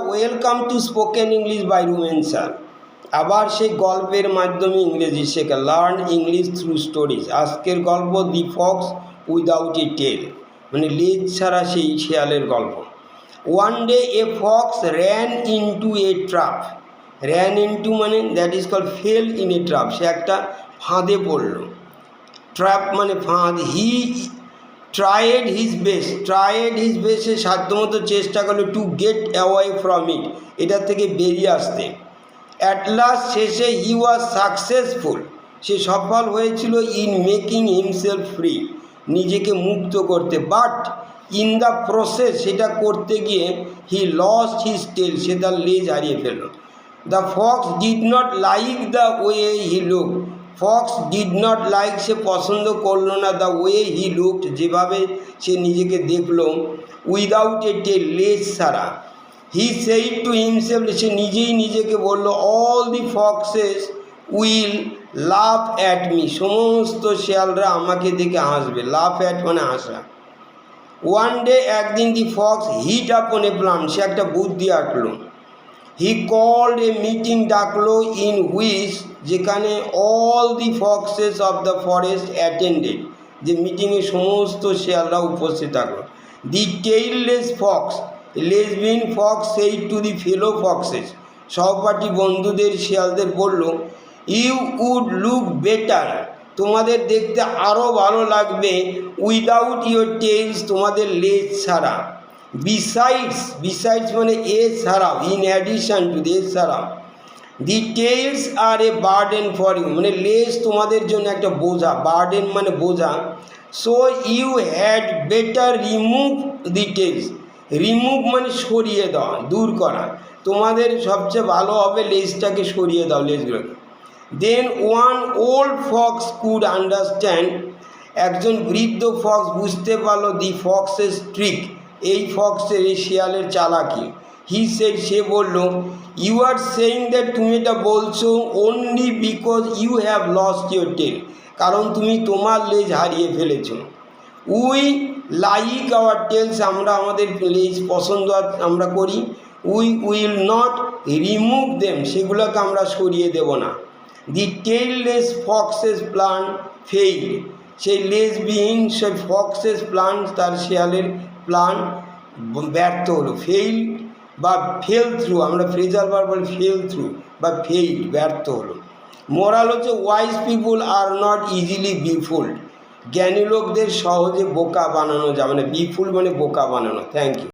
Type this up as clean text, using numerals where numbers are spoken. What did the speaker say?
Welcome to spoken English by Rumen sir. আবার সেই গল্পের মাধ্যমে ইংরেজি শেখা, লার্ন ইংলিশ থ্রু স্টোরিজ। আজকের গল্প দি ফক্স উইদাউট এ টেল, মানে লেজ ছাড়া সেই শেয়ালের গল্প। One day a fox ran into a trap. Ran into মানে that is called fail in a trap. সে একটা ফাঁদে পড়ল। ট্র্যাপ মানে ফাঁদ। হি ট্রায়েড হিজ বেস্ট, সে সাধ্যমতো চেষ্টা করলো to get away from it, এটার থেকে বেরিয়ে আসতে। অ্যাট লাস্ট শেষে হি ওয়াজ সাকসেসফুল, সে সফল হয়েছিল ইন মেকিং হিমসেলফ ফ্রি, নিজেকে মুক্ত করতে। বাট ইন দ্য প্রসেস, সেটা করতে গিয়ে হি লস্ট হিজ টেল, সে তার লেজ হারিয়ে ফেলল। The fox did not like the way he look, fox did not like, সে পছন্দ করলো না, দ্য ওয়ে হি লুকড, যেভাবে সে নিজেকে দেখলো, উইদাউট এ টেল, লেজ ছাড়া। হি সেইড টু হিমসেলফ, সে নিজেই নিজেকে বলল, অল দি ফক্সেস উইল লাফ অ্যাট মি, সমস্ত শেয়ালরা আমাকে দেখে হাসবে। লাফ অ্যাট মানে হাসা। ওয়ান ডে, একদিন, দি ফক্স হিট আপন এ প্ল্যান, সে একটা বুদ্ধি আঁটলো। হি কল্ড এ মিটিং, ডাকলো, ইন হুইচ, যেখানে all the foxes of the forest attended, যে মিটিংয়ে সমস্ত শেয়ালরা উপস্থিত থাকলো। দি টেইললেস ফক্স, লেসবিন fox said to the fellow foxes, সহপাঠী বন্ধুদের শিয়ালদের বলল, ইউ উড লুক বেটার, তোমাদের দেখতে আরও ভালো লাগবে, উইদাউট ইউর টেইলস, তোমাদের লেজ ছাড়া। বিসাইডস মানে এ ছাড়াও, ইন অ্যাডিশন টু, এ ছাড়াও। The tails are a burden for you, মানে লেজ তোমাদের জন্য একটা বোঝা, বার্ডেন মানে বোঝা। So you had better remove the tails, remove মানে সরিয়ে দেওয়া, দূর করা, তোমাদের সবচেয়ে ভালো হবে লেজটাকে সরিয়ে দাও, লেজগুলোকে। Then one old fox could understand, একজন বৃদ্ধ ফক্স বুঝতে পারলো দি ফক্সেস ট্রিক, এই ফক্সের, এই শিয়ালের চালাকি। হি সেড, সে বলল, ইউ আর সেইং দ্যাট, তুমি এটা বলছো, only because you have lost your tail, কারণ তুমি তোমার লেজ হারিয়ে ফেলেছো। উই লাইক আওয়ার টেলস, আমরা আমাদের লেজ পছন্দ আমরা করি। We will not remove them, সেগুলোকে আমরা সরিয়ে দেব না। দি টেইললেস ফক্সেস প্ল্যান ফেইল, সেই লেজবিহীন সে ফক্সেস প্ল্যান, তার শেয়ালের প্ল্যান ব্যর্থ হলো। ফেইল বা ফেল থ্রু, আমরা ফ্রেজাল ভার্ব বলি ফেল থ্রু বা ফেইল, ব্যর্থ হলো। মোরাল হচ্ছে, wise people are not easily befooled, জ্ঞানী লোকদের সহজে বোকা বানানো যাবে না। বিফুল মানে বোকা বানানো। Thank you.